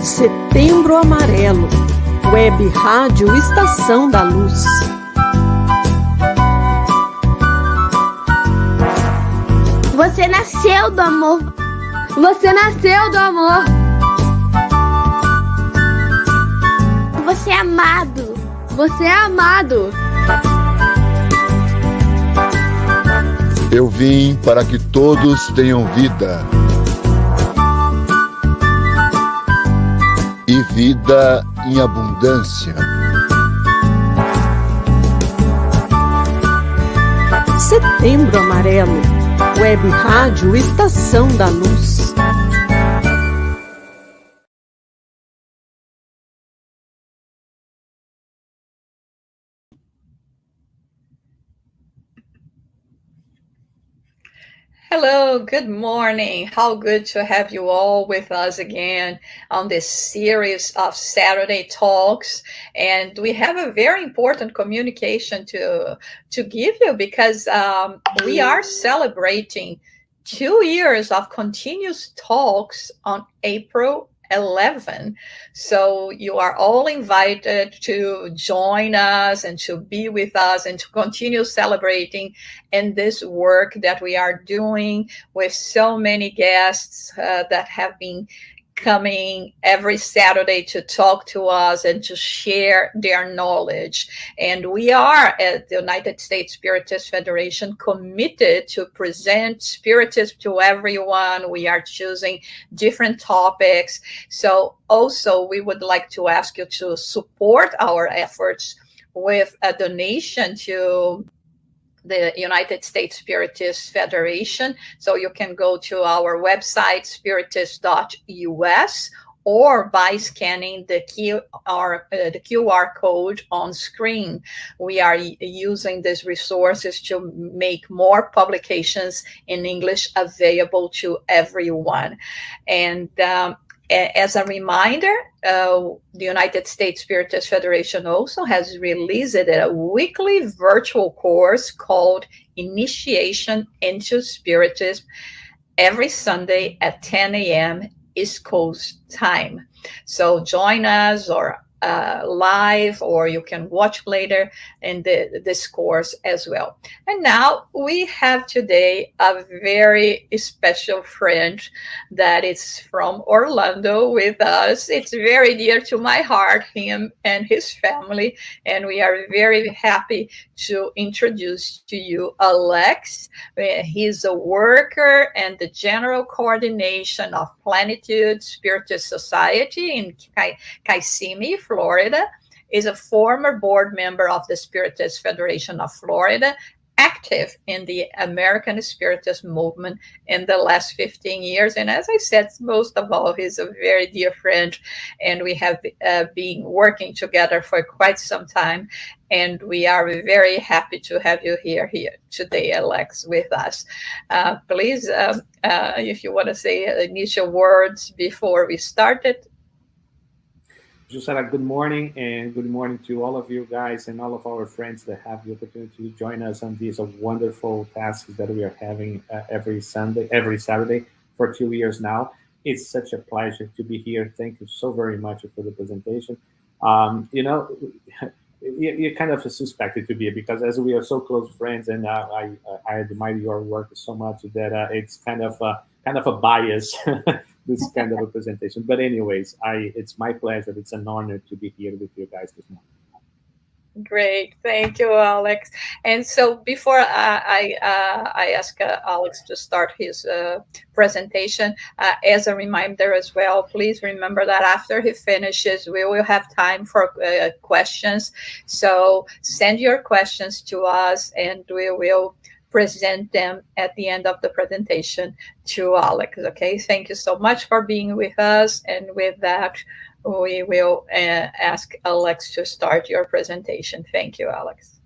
Setembro Amarelo, Web Rádio Estação da Luz. Você nasceu do amor. Você nasceu do amor. Você é amado. Você é amado. Eu vim para que todos tenham vida. E vida em abundância. Setembro Amarelo, Web Rádio Estação da Luz. Hello, good morning. How good to have you all with us again on this series of Saturday talks. And we have a very important communication to give you because we are celebrating 2 years of continuous talks on April 11. So you are all invited to join us and to be with us and to continue celebrating in this work that we are doing with so many guests that have been coming every Saturday to talk to us and to share their knowledge. And we are at the United States Spiritist Federation committed to present Spiritism to everyone. We are choosing different topics. So also we would like to ask you to support our efforts with a donation to the United States Spiritist Federation. So you can go to our website, spiritist.us, or by scanning the QR code on screen. We are using these resources to make more publications in English available to everyone. And as a reminder, the United States Spiritist Federation also has released a weekly virtual course called Initiation into Spiritism every Sunday at 10 a.m. East Coast time. So join us or live, or you can watch later in this course as well. And now we have today a very special friend that is from Orlando with us. It's very dear to my heart, him and his family, and we are very happy to introduce to you Alex. He's a worker and the general coordination of Plenitude Spiritist Society in Kissimmee, Florida, is a former board member of the Spiritist Federation of Florida, active in the American Spiritist movement in the last 15 years. And as I said, most of all, he's a very dear friend, and we have been working together for quite some time. And we are very happy to have you here today, Alex, with us. Please, if you want to say initial words before we started. Jusara, good morning, and good morning to all of you guys and all of our friends that have the opportunity to join us on these wonderful tasks that we are having every Saturday for 2 years now. It's such a pleasure to be here. Thank you so very much for the presentation. You're kind of suspected to be, because as we are so close friends, and I admire your work so much that it's kind of a bias. This kind of a presentation. But anyways, it's my pleasure. It's an honor to be here with you guys this morning. Great, thank you, Alex. And so before I ask Alex to start his presentation, as a reminder as well, please remember that after he finishes, we will have time for questions. So send your questions to us, and we will present them at the end of the presentation to Alex. Okay, thank you so much for being with us, and with that, we will ask Alex to start your presentation. Thank you, Alex.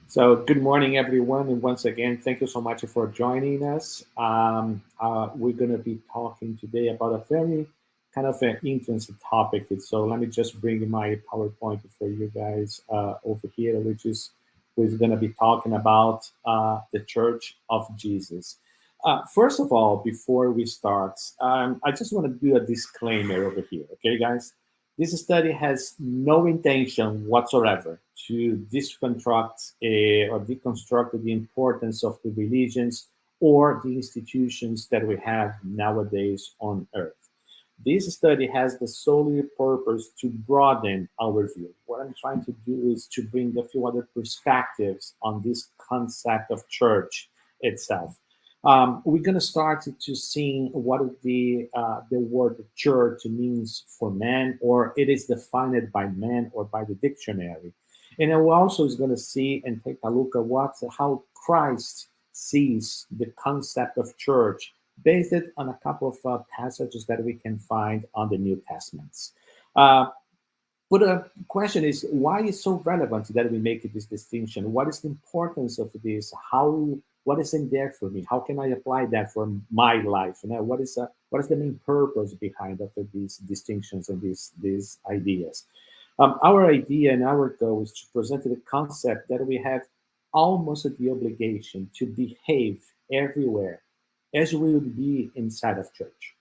So, good morning, everyone. And once again, thank you so much for joining us. We're going to be talking today about a very kind of an interesting topic. So, let me just bring my PowerPoint for you guys over here, which is we're going to be talking about the Church of Jesus. First of all, before we start, I just want to do a disclaimer over here, okay, guys? This study has no intention whatsoever to deconstruct or deconstruct the importance of the religions or the institutions that we have nowadays on Earth. This study has the sole purpose to broaden our view. What I'm trying to do is to bring a few other perspectives on this concept of church itself. We're going to start to see what the word church means for man, or it is defined by man or by the dictionary. And we also is going to see and take a look at how Christ sees the concept of church based on a couple of passages that we can find on the New Testaments. But the question is, why is so relevant that we make this distinction? What is the importance of this? What is in there for me? How can I apply that for my life? What is the main purpose behind of these distinctions and these ideas? Our idea and our goal is to present the concept that we have almost the obligation to behave everywhere as we would be inside of church.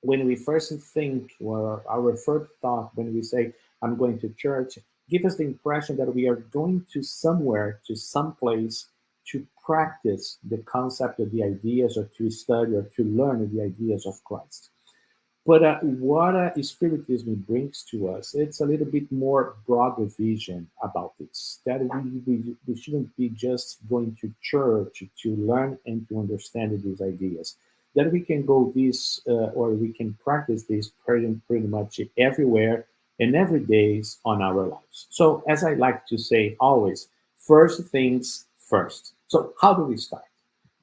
When we first think, or our first thought when we say, I'm going to church, give us the impression that we are going to somewhere, to some place, to practice the concept of the ideas, or to study or to learn the ideas of Christ. But what Spiritism brings to us, it's a little bit more broader vision about this, that we shouldn't be just going to church to learn and to understand these ideas, that we can go this or we can practice this pretty much everywhere and every day on our lives. So as I like to say always, first things first. So how do we start?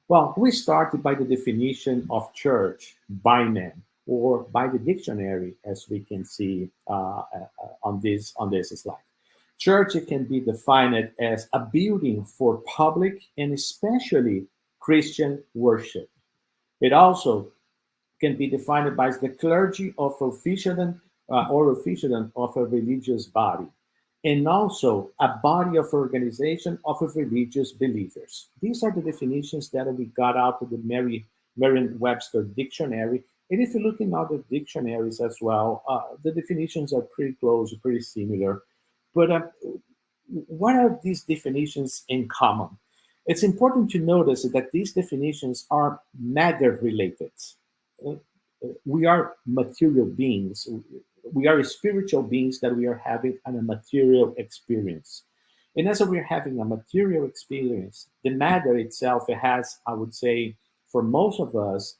Well, we start by the definition of church by man, or by the dictionary, as we can see on this slide. Church can be defined as a building for public and especially Christian worship. It also can be defined by the clergy of officialdom or officialdom of a religious body, and also a body of organization of religious believers. These are the definitions that we got out of the Merriam-Webster dictionary. And if you look in other dictionaries as well, the definitions are pretty close, pretty similar. But what are these definitions in common? It's important to notice that these definitions are matter related. We are material beings. We are spiritual beings that we are having a material experience. And as we're having a material experience, the matter itself, it has, I would say, for most of us,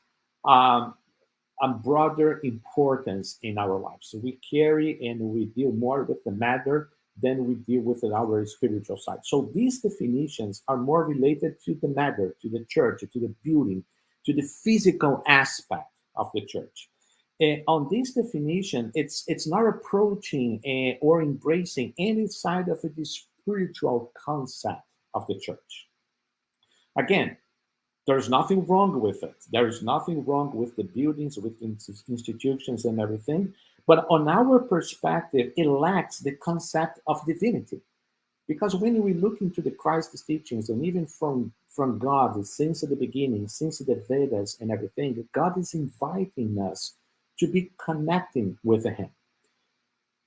a broader importance in our lives. So we carry and we deal more with the matter than we deal with our spiritual side. So these definitions are more related to the matter, to the church, to the building, to the physical aspect of the church. On this definition, it's not approaching or embracing any side of the spiritual concept of the church. Again, there's nothing wrong with it. There is nothing wrong with the buildings, with institutions and everything. But on our perspective, it lacks the concept of divinity. Because when we look into the Christ's teachings, and even from God, since the beginning, since the Vedas and everything, God is inviting us to be connecting with Him.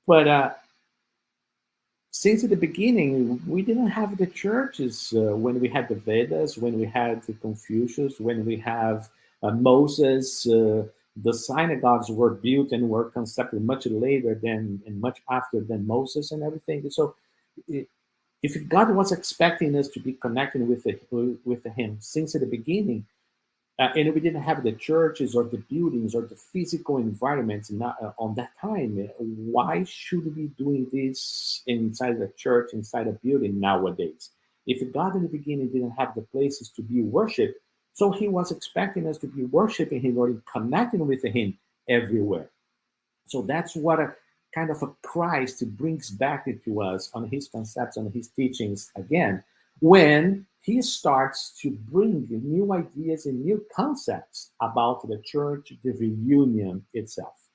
But since the beginning, we didn't have the churches when we had the Vedas, when we had the Confucius, when we have Moses. The synagogues were built and were constructed much later than and much after than Moses and everything. So if God was expecting us to be connected with Him since the beginning, and we didn't have the churches or the buildings or the physical environments on that time, why should we be doing this inside the church, inside a building nowadays? If God in the beginning didn't have the places to be worshipped, so He was expecting us to be worshiping Him or connecting with Him everywhere. So that's what a kind of a Christ brings back to us on His concepts, on His teachings again, when He starts to bring new ideas and new concepts about the church, the reunion itself.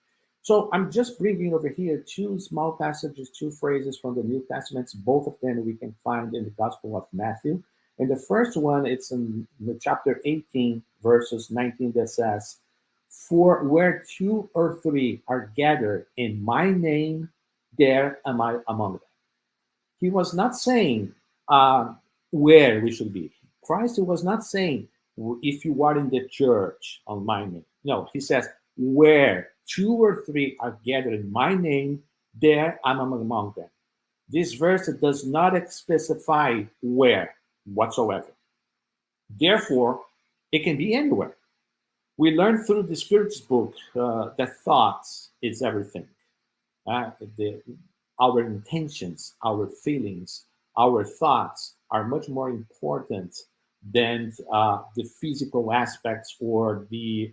So I'm just bringing over here two small passages, two phrases from the New Testament. Both of them we can find in the Gospel of Matthew. And the first one, it's in the chapter 18, verses 19, that says, "For where 2 or 3 are gathered in my name, there am I among them." He was not saying where we should be. Christ was not saying, if you are in the church on my name. No, He says, where 2 or 3 are gathered in my name, there I'm among them. This verse does not specify where whatsoever. Therefore, it can be anywhere. We learn through the Spirit's book that thoughts is everything. Our intentions, our feelings, our thoughts are much more important than the physical aspects or the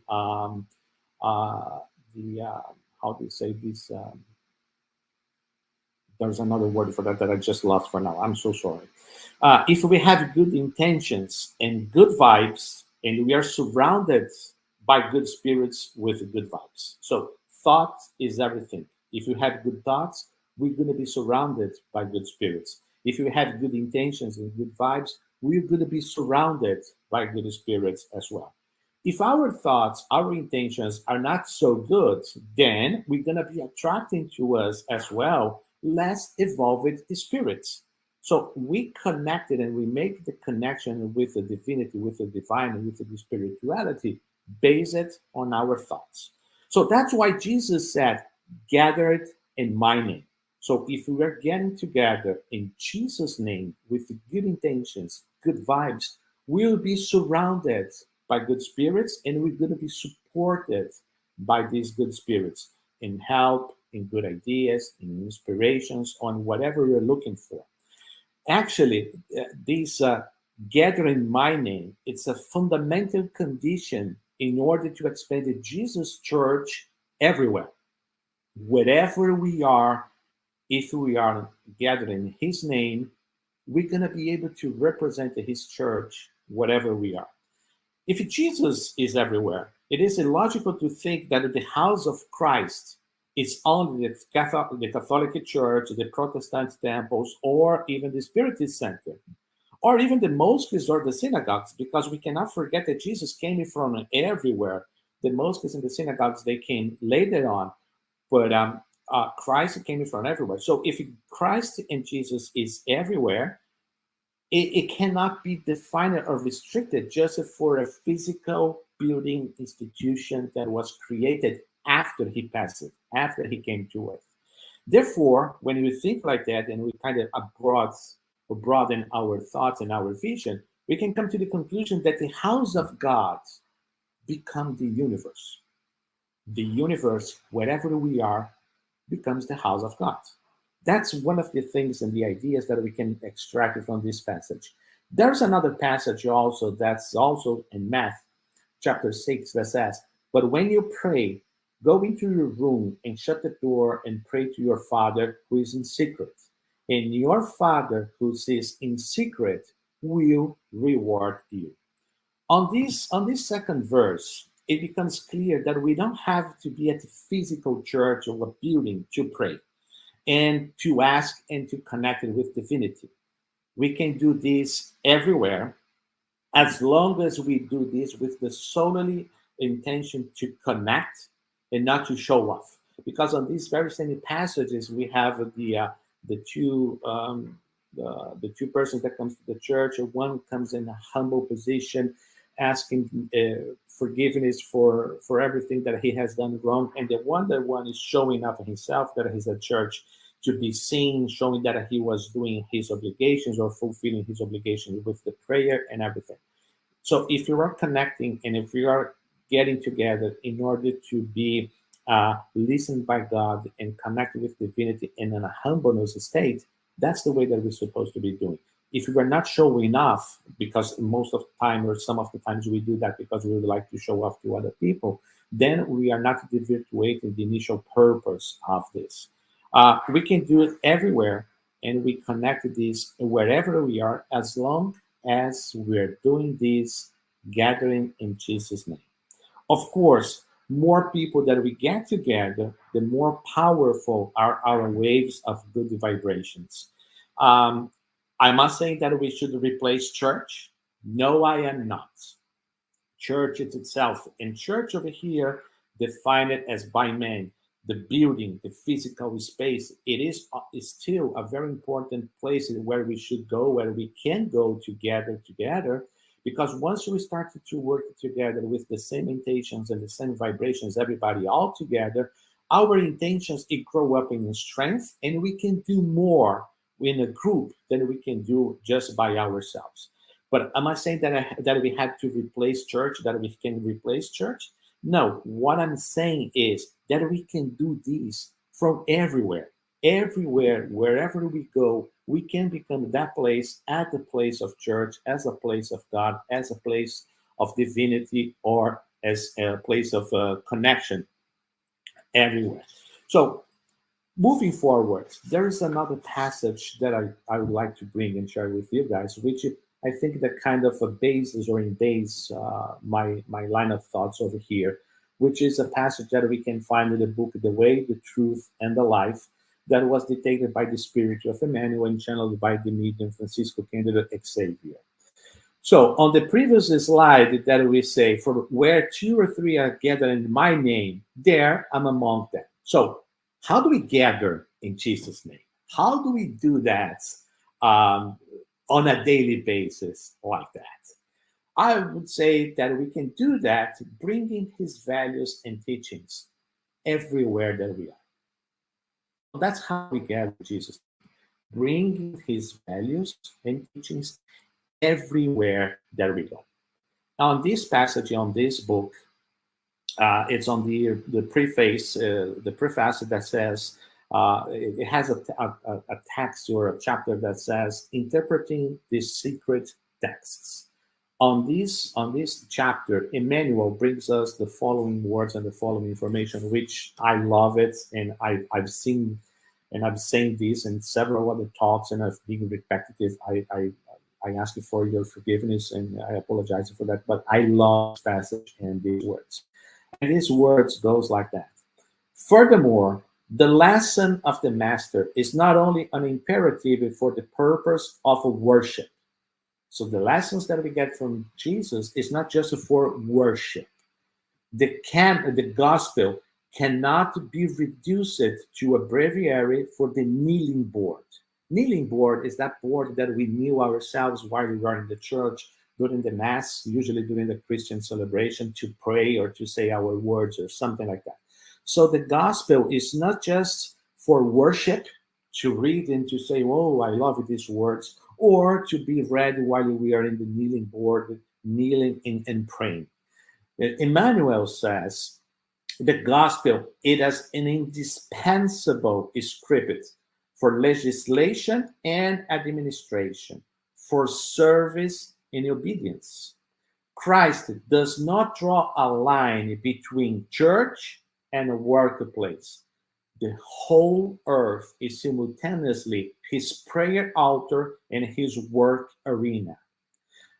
how do you say this? There's another word for that I just lost for now. I'm so sorry. If we have good intentions and good vibes, and we are surrounded by good spirits with good vibes. So thought is everything. If you have good thoughts, we're going to be surrounded by good spirits. If you have good intentions and good vibes, we're going to be surrounded by good spirits as well. If our thoughts, our intentions are not so good, then we're going to be attracting to us as well less evolved spirits. So we connected and we make the connection with the divinity, with the divine, and with the spirituality based on our thoughts. So that's why Jesus said, gathered in my name. So if we are getting together in Jesus' name with good intentions, good vibes, we'll be surrounded by good spirits, and we're going to be supported by these good spirits in help, in good ideas, in inspirations, on whatever you're looking for. Actually, this gathering my name, it's a fundamental condition in order to expand the Jesus church everywhere. Wherever we are, if we are gathering His name, we're going to be able to represent His church wherever we are. If Jesus is everywhere, it is illogical to think that the house of Christ is only the Catholic Church, the Protestant temples, or even the Spiritist Center, or even the mosques or the synagogues, because we cannot forget that Jesus came from everywhere. The mosques and the synagogues, they came later on, but Christ came from everywhere. So if Christ and Jesus is everywhere, it cannot be defined or restricted just for a physical building institution that was created after He passed, after He came to earth. Therefore, when we think like that and we kind of broaden our thoughts and our vision, we can come to the conclusion that the house of God becomes the universe. The universe, wherever we are, becomes the house of God. That's one of the things and the ideas that we can extract from this passage. There's another passage also that's also in Matthew chapter 6 that says, "But when you pray, go into your room and shut the door and pray to your Father who is in secret. And your Father who sees in secret will reward you." On this second verse, it becomes clear that we don't have to be at a physical church or a building to pray and to ask and to connect it with divinity. We can do this everywhere, as long as we do this with the solely intention to connect and not to show off. Because on these very same passages, we have the two persons that comes to the church. One comes in a humble position, asking forgiveness for everything that he has done wrong, and the other one is showing off himself that he's at church to be seen, showing that he was doing his obligations or fulfilling his obligations with the prayer and everything. So if you are connecting and if you are getting together in order to be listened by God and connected with divinity in a humbleness state, that's the way that we're supposed to be doing. If we are not showing off, because most of the time or some of the times we do that because we would like to show off to other people, then we are not virtuating the initial purpose of this. We can do it everywhere, and we connect this wherever we are, as long as we're doing this gathering in Jesus' name. Of course, more people that we get together, the more powerful are our waves of good vibrations. I must say that we should replace church. No, I am not. Church is itself. And church over here, define it as by man, the building, the physical space. It is still a very important place where we should go, where we can go together, because once we start to work together with the same intentions and the same vibrations, everybody all together, our intentions, it grow up in strength, and we can do more in a group than we can do just by ourselves. But am I saying that we have to replace church, that we can replace church? No, what I'm saying is that we can do this from everywhere. Everywhere, wherever we go, we can become that place at the place of church, as a place of God, as a place of divinity, or as a place of connection everywhere. So moving forward, there is another passage that I would like to bring and share with you guys, which I think that kind of bases or embeds my line of thoughts over here, which is a passage that we can find in the book The Way, the Truth, and the Life, that was dictated by the Spirit of Emmanuel and channeled by the medium Francisco Cândido Xavier. So on the previous slide that we say, for where 2 or 3 are gathered in my name, there I'm among them. So how do we gather in Jesus' name? How do we do that on a daily basis like that? I would say that we can do that bringing his values and teachings everywhere that we are. That's how we gather Jesus, bringing his values and teachings everywhere that we go. Now, on this passage, on this book, it's on the preface, the preface that says, it has a text or a chapter that says, interpreting the secret texts. On this chapter, Emmanuel brings us the following words and the following information, which I love it, and I've seen, and I've saying this in several other talks, and I've been repetitive. I ask you for your forgiveness, and I apologize for that, but I love this passage and these words. And these words goes like that. Furthermore, the lesson of the Master is not only an imperative for the purpose of worship. So the lessons that we get from Jesus is not just for worship. The gospel cannot be reduced to a breviary for the kneeling board. Kneeling board is that board that we kneel ourselves while we are in the church during the Mass, usually during the Christian celebration, to pray or to say our words or something like that. So the gospel is not just for worship, to read and to say, oh, I love these words, or to be read while we are in the kneeling board, kneeling and praying. Emmanuel says, the gospel, it is an indispensable script for legislation and administration, for service and obedience. Christ does not draw a line between church and a workplace. The whole earth is simultaneously his prayer altar and his work arena.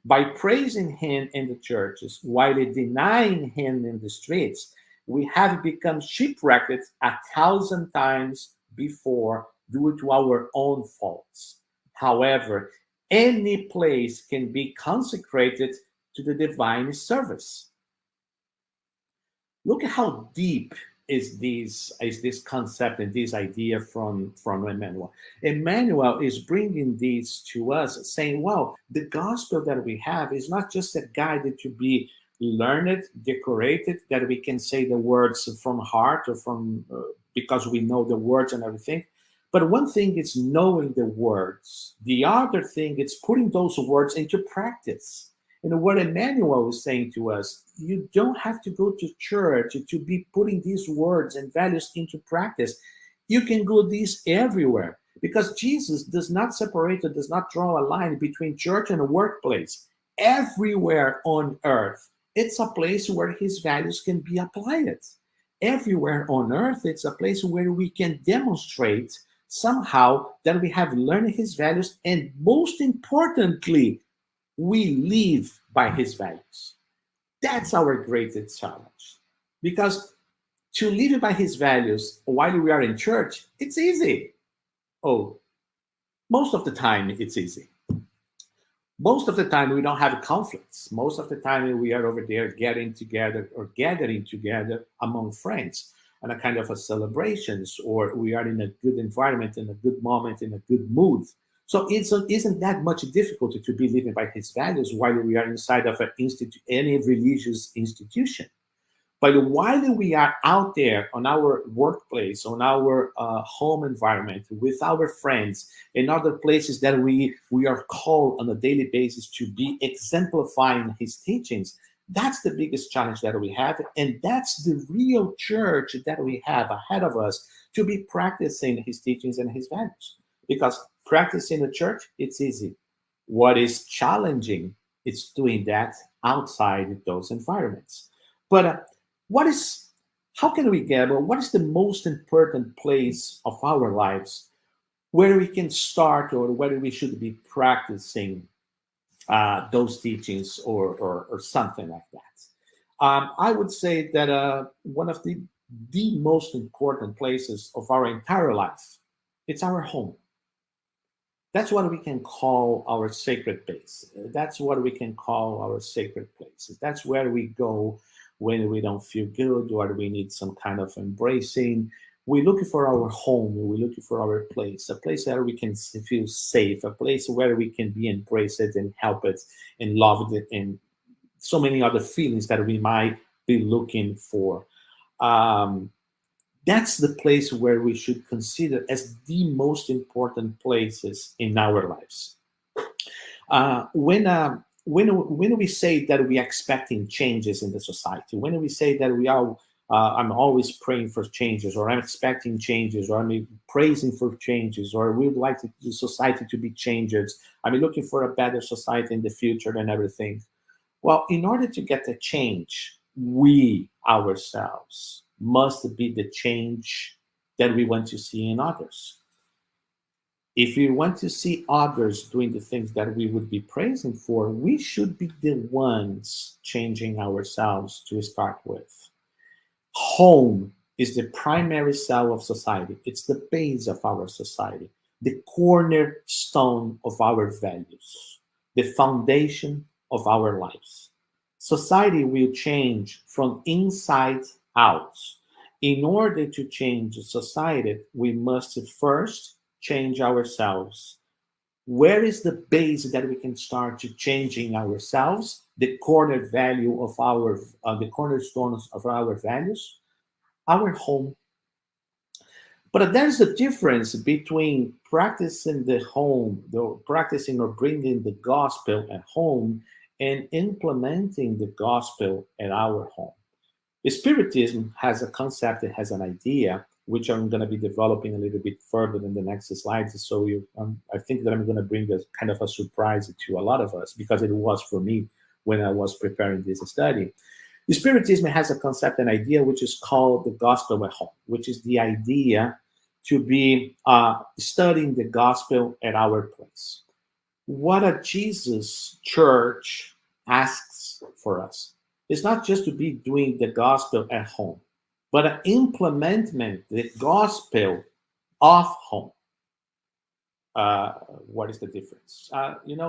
By praising him in the churches while denying him in the streets, we have become shipwrecked 1,000 times before due to our own faults. However, any place can be consecrated to the divine service. Look at how deep is this concept and this idea from Emmanuel. Emmanuel is bringing this to us, saying, well, the gospel that we have is not just a guide to be learned, decorated, that we can say the words from heart or from because we know the words and everything, But one thing is knowing the words. The other thing is putting those words into practice. And what Emmanuel is saying to us, you don't have to go to church to be putting these words and values into practice. You can do this everywhere, because Jesus does not separate or does not draw a line between church and a workplace. Everywhere on earth, it's a place where his values can be applied. Everywhere on earth, it's a place where we can demonstrate somehow that we have learned his values, and most importantly, we live by his values. That's our greatest challenge. Because to live by his values while we are in church, it's easy. Oh, most of the time it's easy. Most of the time we don't have conflicts. Most of the time we are over there getting together or gathering together among friends and a kind of a celebrations, or we are in a good environment, in a good moment, in a good mood. So it isn't that much difficulty to be living by his values while we are inside of any religious institution. But while we are out there on our workplace, on our home environment, with our friends, and other places that we are called on a daily basis to be exemplifying his teachings, that's the biggest challenge that we have. And that's the real church that we have ahead of us, to be practicing his teachings and his values. Because practicing the church, it's easy. What is challenging is doing that outside those environments. But how can we gather? What is the most important place of our lives where we can start, or where we should be practicing those teachings or something like that? I would say that one of the most important places of our entire life, it's our home. That's what we can call our sacred base. That's what we can call our sacred places. That's where we go when we don't feel good or we need some kind of embracing. We're looking for our home. We're looking for our place, a place where we can feel safe, a place where we can be embraced and helped and loved, and so many other feelings that we might be looking for. That's the place where we should consider as the most important places in our lives. When we say that we are expecting changes in the society, when we say that we are, I'm always praying for changes, or I'm expecting changes, or I'm praising for changes, or we would like the society to be changed, I'm looking for a better society in the future and everything. Well, in order to get the change, we ourselves must be the change that we want to see in others. If we want to see others doing the things that we would be praising for, we should be the ones changing ourselves to start with. Home is the primary cell of society. It's the base of our society, the cornerstone of our values, the foundation of our lives. Society will change from inside out. In order to change society, we must first change ourselves. Where is the base that we can start to changing ourselves? The corner value of the cornerstones of our values, our home. But there's a difference between practicing the home, practicing or bringing the gospel at home, and implementing the gospel at our home. Spiritism has a concept, it has an idea, which I'm going to be developing a little bit further in the next slides. So I think that I'm going to bring a kind of a surprise to a lot of us, because it was for me when I was preparing this study. Spiritism has a concept, an idea, which is called the gospel at home, which is the idea to be studying the gospel at our place. What a Jesus church asks for us is not just to be doing the gospel at home, but implementing the gospel of home. What is the difference?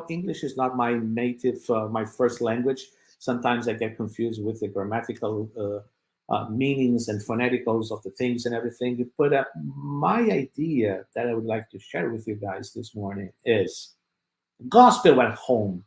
English is not my native, my first language. Sometimes I get confused with the grammatical meanings and phoneticals of the things and everything. But my idea that I would like to share with you guys this morning is gospel at home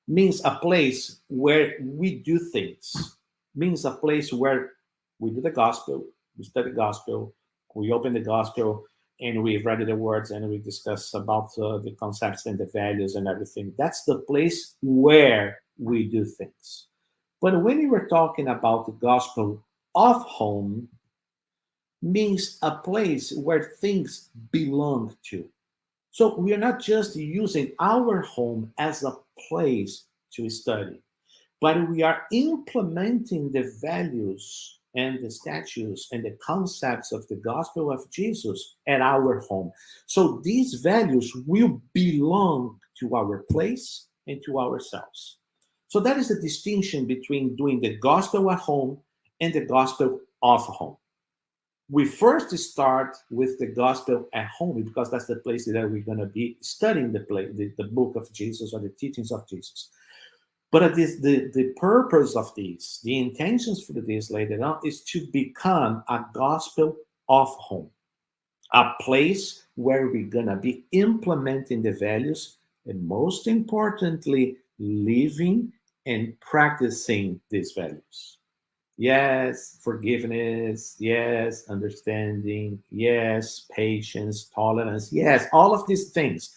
means a place where we do things, means a place where we do the gospel, we study the gospel, we open the gospel, and we read the words and we discuss about the concepts and the values and everything. That's the place where we do things. But when we were talking about the gospel of home, means a place where things belong to. So we are not just using our home as a place to study, but we are implementing the values and the statutes and the concepts of the gospel of Jesus at our home. So these values will belong to our place and to ourselves. So that is the distinction between doing the gospel at home and the gospel of home. We first start with the gospel at home because that's the place that we're going to be studying the book of Jesus or the teachings of Jesus. But the purpose of this, the intentions for this later on, is to become a gospel of home, a place where we're going to be implementing the values and, most importantly, living and practicing these values. Yes, forgiveness. Yes, understanding. Yes, patience, tolerance. Yes, all of these things.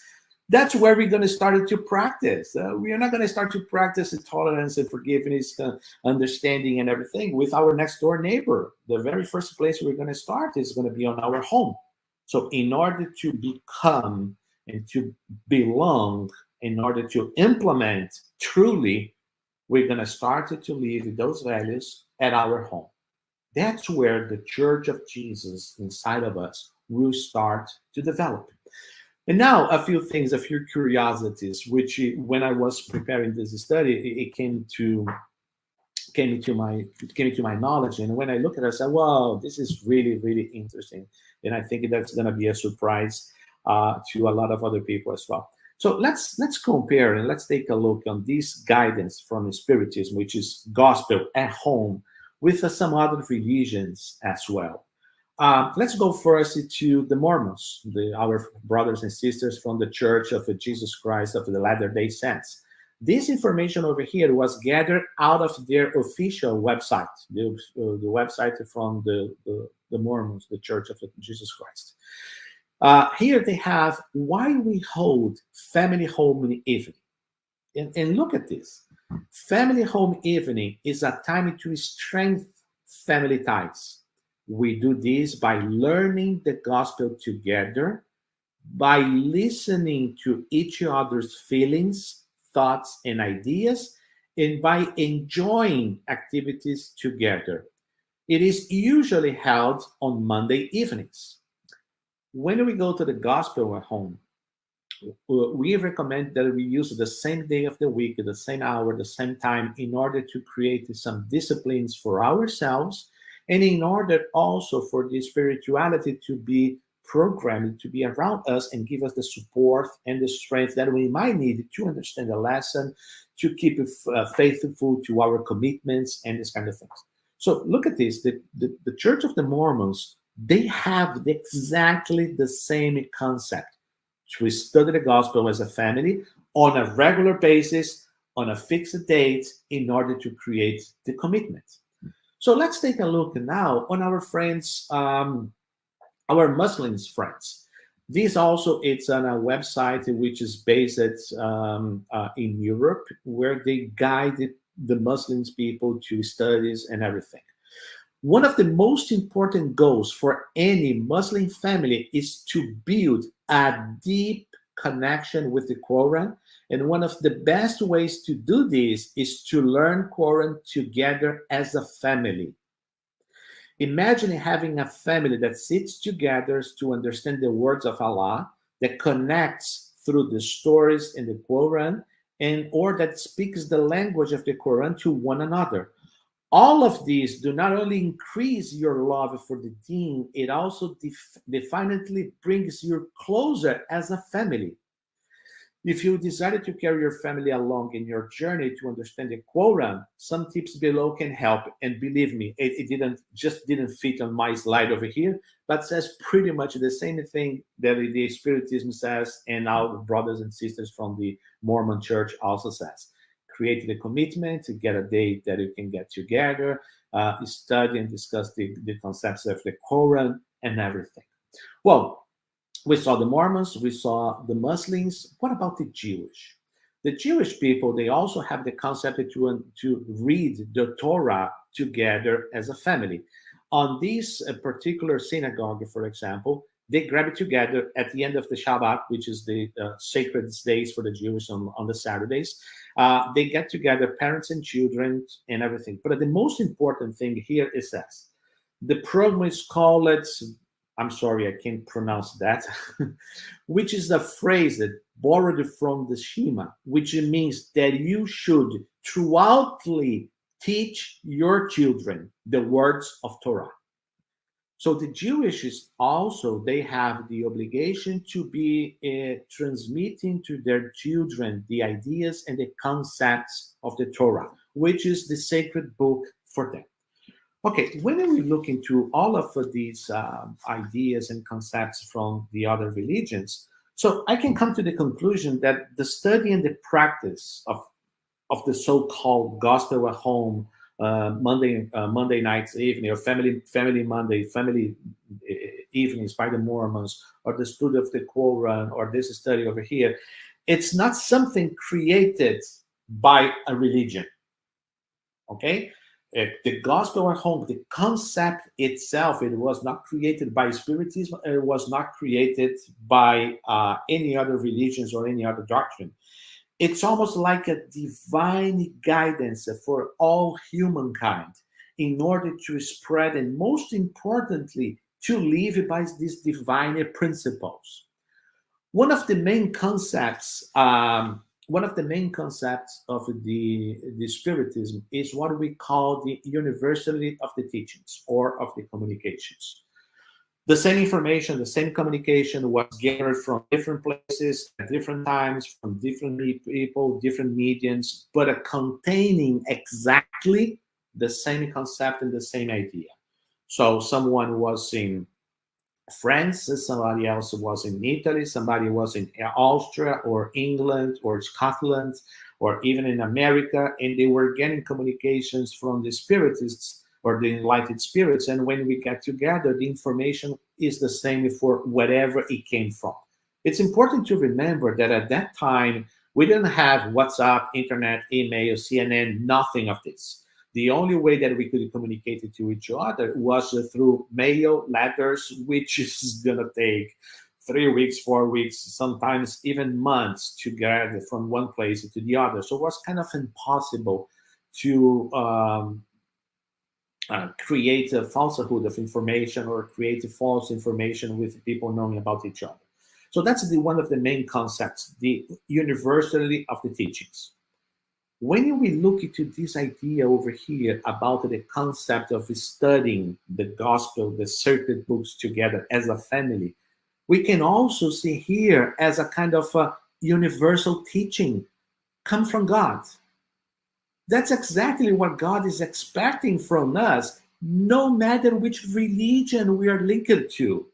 That's where we're going to start to practice. We are not going to start to practice the tolerance and forgiveness, understanding and everything with our next door neighbor. The very first place we're going to start is going to be on our home. So in order to become and to belong, in order to implement truly, we're going to start to live those values at our home. That's where the Church of Jesus inside of us will start to develop. And now a few things, a few curiosities, which when I was preparing this study, it came to my knowledge. And when I look at it, I said, wow, this is really, really interesting. And I think that's going to be a surprise to a lot of other people as well. So let's compare and let's take a look on this guidance from Spiritism, which is gospel at home, with some other religions as well. Let's go first to the Mormons, our brothers and sisters from the Church of Jesus Christ of the Latter-day Saints. This information over here was gathered out of their official website, the website from the Mormons, the Church of Jesus Christ. Here they have why we hold family home evening. And look at this. Family home evening is a time to strengthen family ties. We do this by learning the gospel together, by listening to each other's feelings, thoughts, and ideas, and by enjoying activities together. It is usually held on Monday evenings. When we go to the gospel at home, we recommend that we use the same day of the week, the same hour, the same time, in order to create some disciplines for ourselves, and in order also for the spirituality to be programmed, to be around us and give us the support and the strength that we might need to understand the lesson, to keep faithful to our commitments and this kind of things. So look at this, the Church of the Mormons, they have exactly the same concept. We study the gospel as a family on a regular basis, on a fixed date, in order to create the commitment. So let's take a look now on our friends, our Muslims friends. This also, it's on a website which is based in Europe, where they guide the Muslims people to studies and everything. One of the most important goals for any Muslim family is to build a deep connection with the Quran. And one of the best ways to do this is to learn Quran together as a family. Imagine having a family that sits together to understand the words of Allah, that connects through the stories in the Quran, or that speaks the language of the Quran to one another. All of these do not only increase your love for the deen, it also definitely brings you closer as a family. If you decided to carry your family along in your journey to understand the Quran, some tips below can help. And believe me, it didn't fit on my slide over here, but says pretty much the same thing that the Spiritism says, and our brothers and sisters from the Mormon Church also says. Create the commitment to get a date that you can get together, study and discuss the concepts of the Quran and everything. Well, We saw the Mormons, we saw the Muslims. What about the Jewish? The Jewish people, they also have the concept to read the Torah together as a family. On this particular synagogue, for example, they grab it together at the end of the Shabbat, which is the sacred days for the Jews on the Saturdays. They get together, parents and children and everything. But the most important thing here is this. The program is called, I'm sorry, I can't pronounce that, which is a phrase that borrowed from the Shema, which means that you should throughoutly teach your children the words of Torah. So the Jewish is also, they have the obligation to be transmitting to their children the ideas and the concepts of the Torah, which is the sacred book for them. Okay, when we look into all of these ideas and concepts from the other religions, so I can come to the conclusion that the study and the practice of the so-called gospel at home, Monday nights evening, or family Monday, family evenings by the Mormons, or the study of the Quran, or this study over here, it's not something created by a religion. Okay? The gospel at home, the concept itself, it was not created by Spiritism, it was not created by any other religions or any other doctrine. It's almost like a divine guidance for all humankind in order to spread, and most importantly, to live by these divine principles. One of the main concepts of the Spiritism is what we call the universality of the teachings or of the communications. The same information, the same communication was gathered from different places at different times, from different people, different mediums, but containing exactly the same concept and the same idea. So someone was in France, somebody else was in Italy, somebody was in Austria or England or Scotland or even in America, and they were getting communications from the Spiritists or the enlightened spirits. And when we get together, the information is the same for wherever it came from. It's important to remember that at that time, we didn't have WhatsApp, internet, email, CNN, nothing of this. The only way that we could communicate it to each other was through mail, letters, which is going to take 3 weeks, 4 weeks, sometimes even months to get from one place to the other. So it was kind of impossible to create a falsehood of information or create a false information with people knowing about each other. So that's one of the main concepts, the universality of the teachings. When we look into this idea over here about the concept of studying the gospel, the sacred books together as a family, we can also see here as a kind of a universal teaching come from God. That's exactly what God is expecting from us, no matter which religion we are linked to.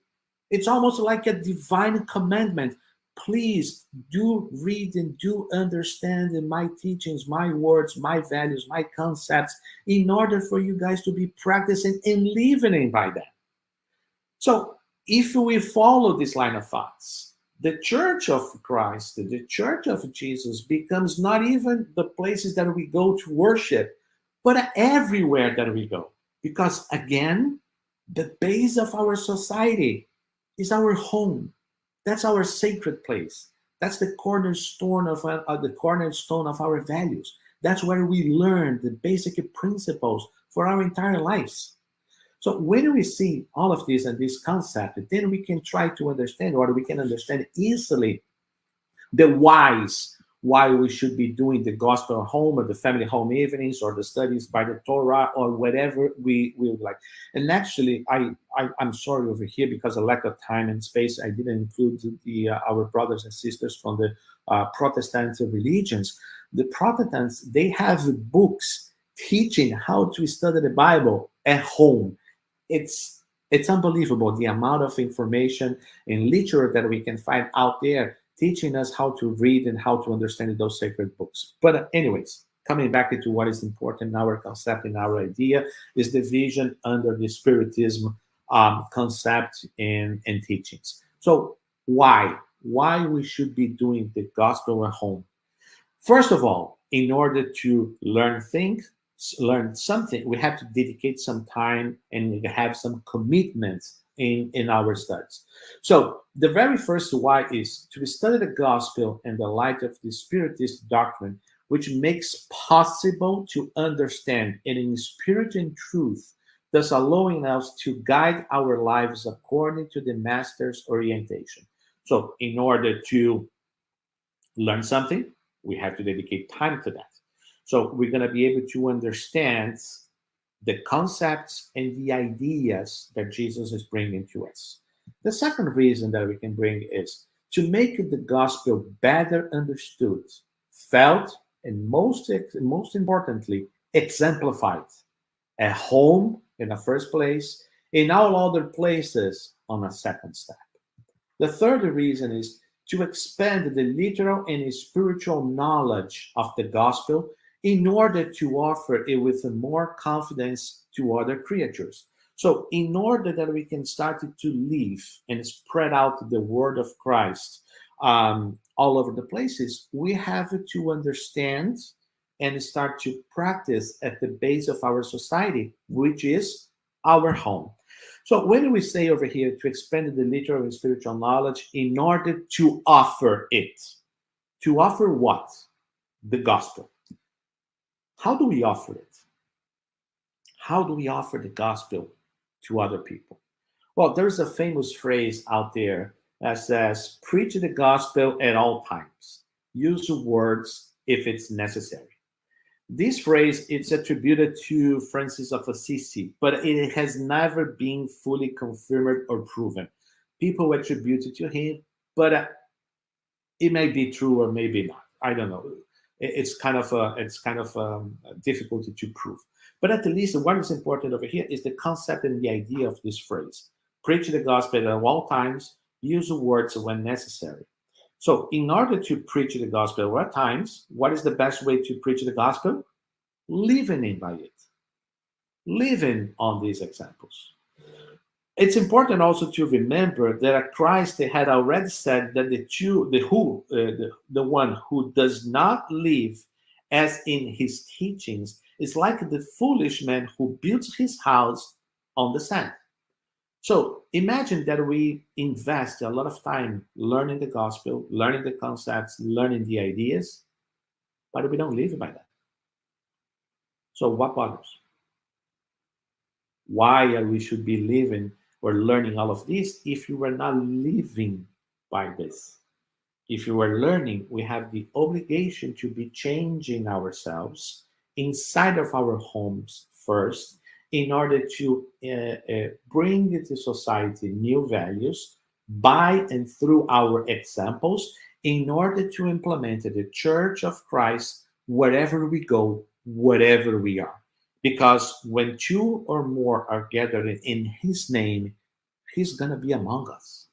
It's almost like a divine commandment. Please do read and do understand my teachings, my words, my values, my concepts, in order for you guys to be practicing and living by them. So if we follow this line of thoughts, the Church of Christ, the Church of Jesus becomes not even the places that we go to worship, but everywhere that we go. Because again, the base of our society is our home. That's our sacred place. That's the cornerstone of our values. That's where we learn the basic principles for our entire lives. So when we see all of this and this concept, then we can try to understand, or we can understand easily the whys, why we should be doing the gospel home or the family home evenings or the studies by the Torah or whatever we would like. And actually, I'm sorry over here because of lack of time and space, I didn't include our brothers and sisters from the Protestant religions. The Protestants, they have books teaching how to study the Bible at home. It's unbelievable the amount of information and literature that we can find out there teaching us how to read and how to understand those sacred books. But anyways, coming back into what is important in our concept and our idea is the vision under the Spiritism concept and teachings. So Why? Why we should be doing the gospel at home? First of all, in order to learn something, we have to dedicate some time and have some commitments in our studies. So the very first why is to study the gospel in the light of the Spiritist doctrine, which makes possible to understand it in spirit and truth, thus allowing us to guide our lives according to the Master's orientation. So in order to learn something, we have to dedicate time to that. So we're going to be able to understand the concepts and the ideas that Jesus is bringing to us. The second reason that we can bring is to make the gospel better understood, felt, and most importantly, exemplified at home in the first place, in all other places on a second step. The third reason is to expand the literal and spiritual knowledge of the gospel in order to offer it with more confidence to other creatures. So in order that we can start to live and spread out the word of Christ all over the places, we have to understand and start to practice at the base of our society, which is our home. So when we say over here to expand the literal and spiritual knowledge in order to offer it, to offer what? The gospel. How do we offer it? How do we offer the gospel to other people? Well, there's a famous phrase out there that says, preach the gospel at all times. Use words if it's necessary. This phrase is attributed to Francis of Assisi, but it has never been fully confirmed or proven. People attribute it to him, but it may be true or maybe not. I don't know. It's kind of difficult to prove. But at least what is important over here is the concept and the idea of this phrase. Preach the gospel at all times. Use words when necessary. So in order to preach the gospel at times, what is the best way to preach the gospel? Living in by it. Living on these examples. It's important also to remember that Christ had already said that the one who does not live as in his teachings is like the foolish man who builds his house on the sand. So imagine that we invest a lot of time learning the gospel, learning the concepts, learning the ideas, but we don't live by that. So what bothers? Why we should be living or learning all of this if you were not living by this? If you were learning, we have the obligation to be changing ourselves inside of our homes first, in order to bring to society new values by and through our examples, in order to implement the Church of Christ wherever we go, wherever we are. Because when two or more are gathered in his name, he's going to be among us,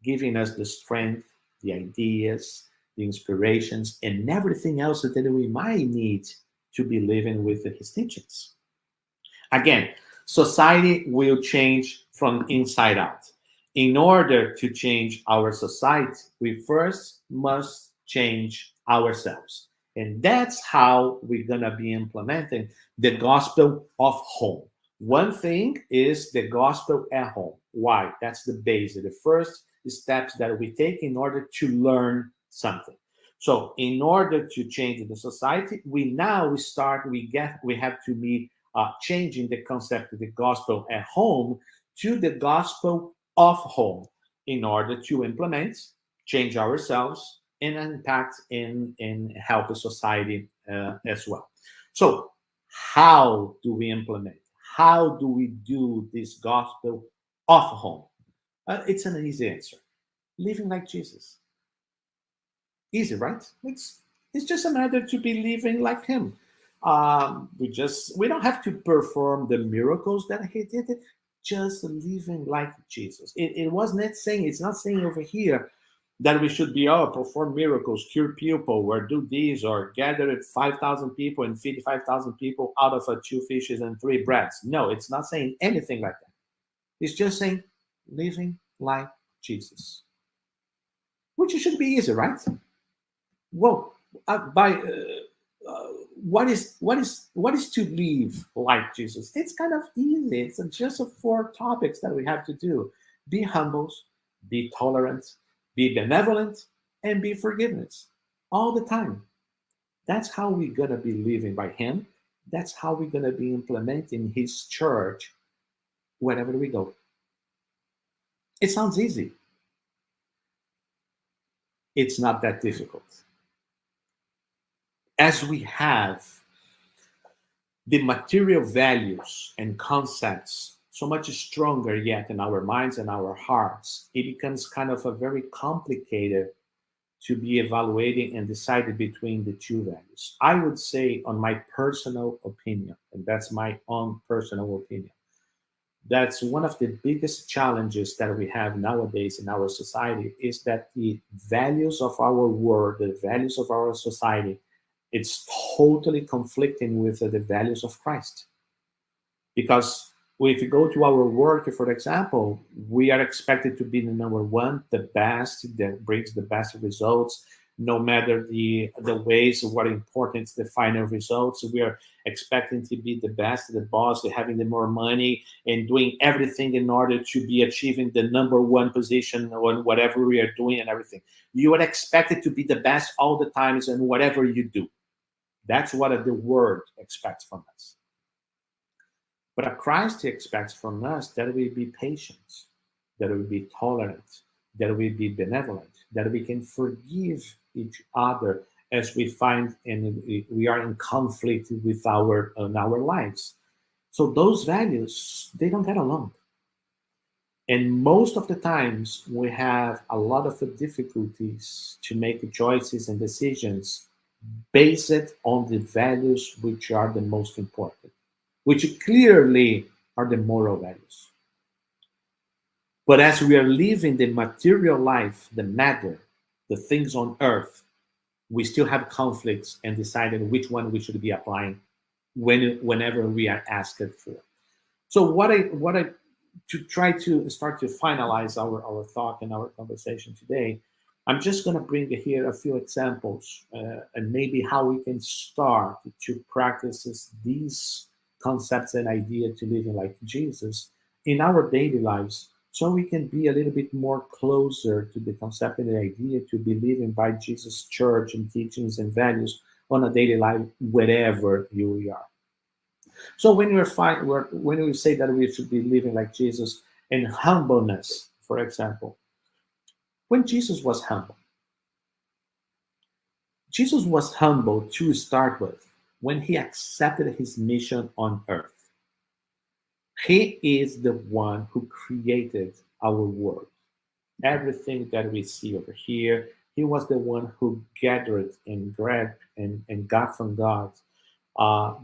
giving us the strength, the ideas, the inspirations, and everything else that we might need to be living with his teachings. Again, society will change from inside out. In order to change our society, we first must change ourselves. And that's how we're going to be implementing the gospel of home. One thing is the gospel at home. Why? That's the base, the first steps that we take in order to learn something. So in order to change the society, we have to be changing the concept of the gospel at home to the gospel of home in order to implement, change ourselves, and impact and help the society as well. So how do we implement? How do we do this gospel of home? It's an easy answer. Living like Jesus. Easy, right? It's just a matter to be living like him. We don't have to perform the miracles that he did. Just living like Jesus. It's not saying over here that we should be perform miracles, cure people, or do these, or gather 5,000 people and feed 5,000 people out of 2 fishes and 3 breads. No, it's not saying anything like that. It's just saying living like Jesus. which should be easy, right? Well, what is to live like Jesus? It's kind of easy. It's just 4 topics that we have to do: be humble, be tolerant, be benevolent, and be forgiveness all the time. That's how we're gonna be living by Him. That's how we're gonna be implementing His church wherever we go. It sounds easy. It's not that difficult. As we have the material values and concepts so much stronger yet in our minds and our hearts, it becomes kind of a very complicated to be evaluating and deciding between the 2 values. I would say, on my personal opinion, and that's my own personal opinion, that's one of the biggest challenges that we have nowadays in our society, is that the values of our world, the values of our society, it's totally conflicting with the values of Christ. Because if you go to our work, for example, we are expected to be the number 1, the best, that brings the best results, no matter the ways of what important is the final results. We are expecting to be the best, the boss, having the more money, and doing everything in order to be achieving the number 1 position on whatever we are doing and everything. You are expected to be the best all the times in whatever you do. That's what the world expects from us. But Christ expects from us that we be patient, that we be tolerant, that we be benevolent, that we can forgive each other as we find and we are in conflict with our lives. So those values, they don't get along. And most of the times we have a lot of difficulties to make choices and decisions based on the values which are the most important, which clearly are the moral values. But as we are living the material life, the matter, the things on earth, we still have conflicts and deciding which one we should be applying whenever we are asked for. So what I to try to start to finalize our thought and our conversation today, I'm just going to bring here a few examples and maybe how we can start to practice these concepts and ideas to living like Jesus in our daily lives, so we can be a little bit more closer to the concept and the idea to be living by Jesus' church and teachings and values on a daily life wherever you are. So when we say that we should be living like Jesus in humbleness, for example, when Jesus was humble to start with when he accepted his mission on earth. He is the one who created our world. Everything that we see over here, he was the one who gathered and grabbed and got from God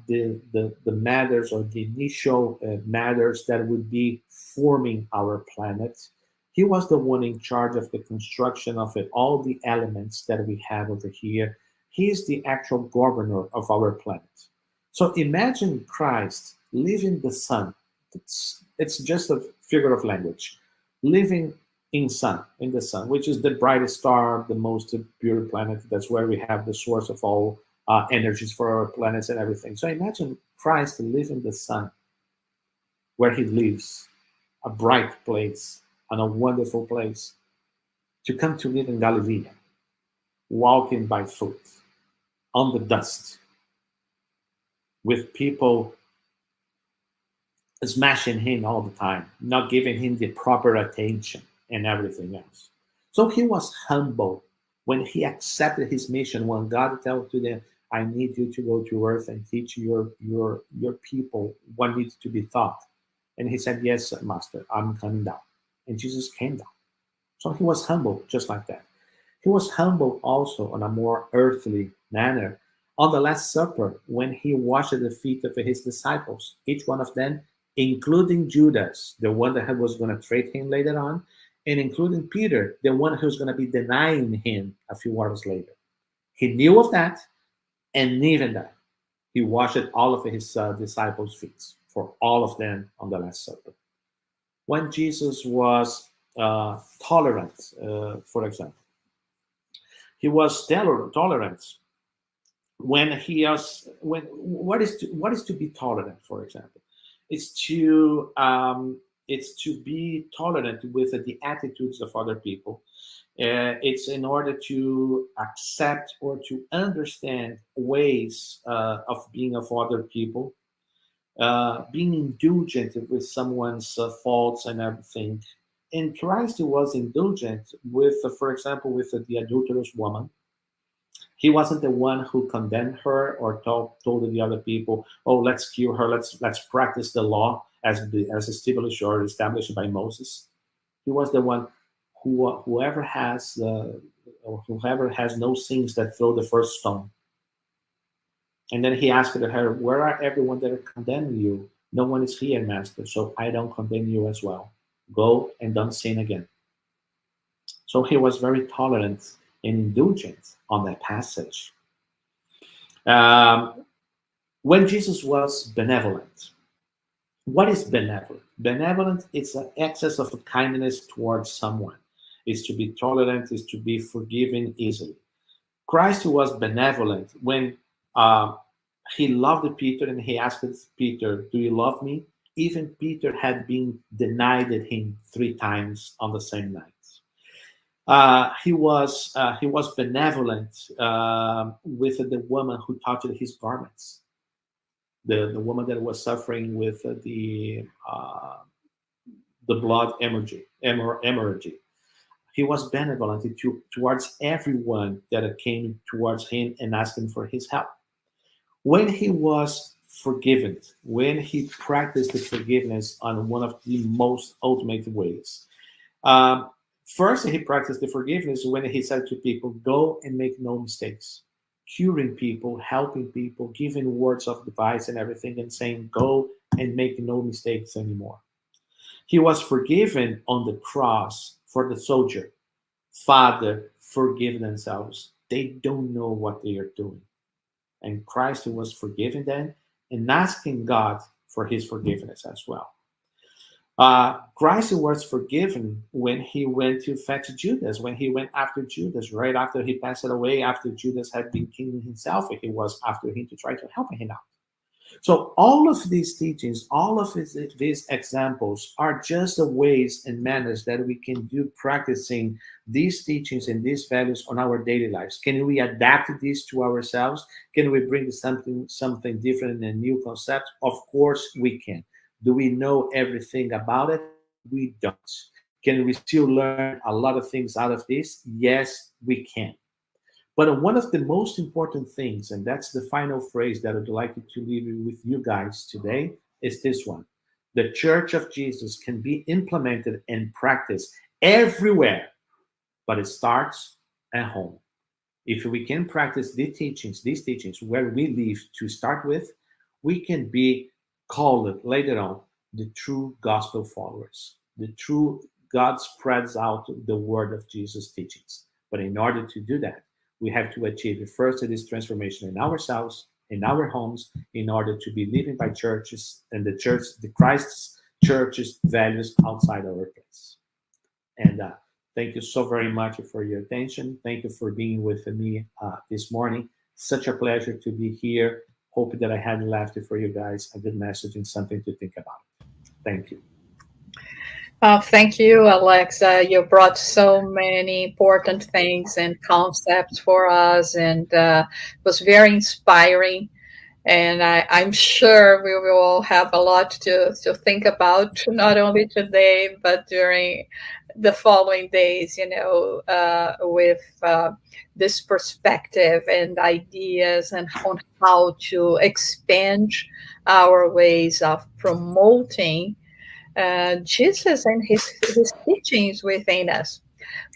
the matters or the initial matters that would be forming our planet. He was the one in charge of the construction of it, all the elements that we have over here. He is the actual governor of our planet. So imagine Christ leaving the sun. It's just a figure of language. Living in the sun, which is the brightest star, the most pure planet. That's where we have the source of all energies for our planets and everything. So imagine Christ living the sun, where he lives, a bright place and a wonderful place, to come to live in Galilee, walking by foot on the dust, with people smashing him all the time, not giving him the proper attention and everything else. So he was humble when he accepted his mission, when God told to them, I need you to go to earth and teach your people what needs to be taught. And he said, yes, Master, I'm coming down. And Jesus came down. So he was humble just like that. He was humble also on a more earthly manner on the Last Supper, when he washed the feet of his disciples, each one of them, including Judas, the one that was going to trade him later on, and including Peter, the one who's going to be denying him a few hours later. He knew of that, and even that, he washed all of his disciples' feet for all of them on the Last Supper. When Jesus was tolerant, for example, He was tolerant when he was what is to be tolerant, for example. It's to be tolerant with the attitudes of other people. It's in order to accept or to understand ways of being of other people, being indulgent with someone's faults and everything. And Christ was indulgent with, for example, with the adulterous woman. He wasn't the one who condemned her or told the other people, "Oh, let's kill her. Let's practice the law as established or established by Moses." He was the one whoever has no sins, that throw the first stone. And then he asked her, "Where are everyone that condemned you? No one is here, Master, so I don't condemn you as well. Go and don't sin again." So he was very tolerant and indulgent on that passage. When Jesus was benevolent. What is benevolent? Benevolent is an excess of kindness towards someone. It's to be tolerant, is to be forgiven easily. Christ was benevolent when he loved Peter and he asked Peter, "Do you love me?" Even Peter had been denied him 3 times on the same night. He was benevolent with the woman who touched his garments, the woman that was suffering with the blood hemorrhage. He was benevolent towards everyone that came towards him and asked him for his help. When he was forgiven, when he practiced the forgiveness on one of the most ultimate ways. First, he practiced the forgiveness when he said to people, "Go and make no mistakes," curing people, helping people, giving words of advice and everything, and saying, "Go and make no mistakes anymore." He was forgiven on the cross for the soldier. "Father, forgive themselves. They don't know what they are doing." And Christ was forgiving them and asking God for his forgiveness as well. Christ was forgiven when he went to fetch Judas, when he went after Judas, right after he passed away, after Judas had been killing himself. He was after him to try to help him out. So all of these teachings, all of these examples are just the ways and manners that we can do practicing these teachings and these values on our daily lives. Can we adapt these to ourselves? Can we bring something different and a new concept? Of course we can. Do we know everything about it? We don't. Can we still learn a lot of things out of this? Yes, we can. But one of the most important things, and that's the final phrase that I'd like to leave with you guys today, is this one. The Church of Jesus can be implemented and practiced everywhere, but it starts at home. If we can practice these teachings where we live to start with, we can be called later on the true gospel followers. The true God spreads out the word of Jesus' teachings. But in order to do that, we have to achieve first this transformation in ourselves, in our homes, in order to be living by churches and the Christ's church's values outside our place. And thank you so very much for your attention. Thank you for being with me this morning. Such a pleasure to be here. Hope that I had left for you guys a good message and something to think about. Thank you. Thank you, Alex. You brought so many important things and concepts for us, and it was very inspiring. And I'm sure we will all have a lot to think about, not only today, but during the following days, with this perspective and ideas and on how to expand our ways of promoting Jesus and his teachings within us.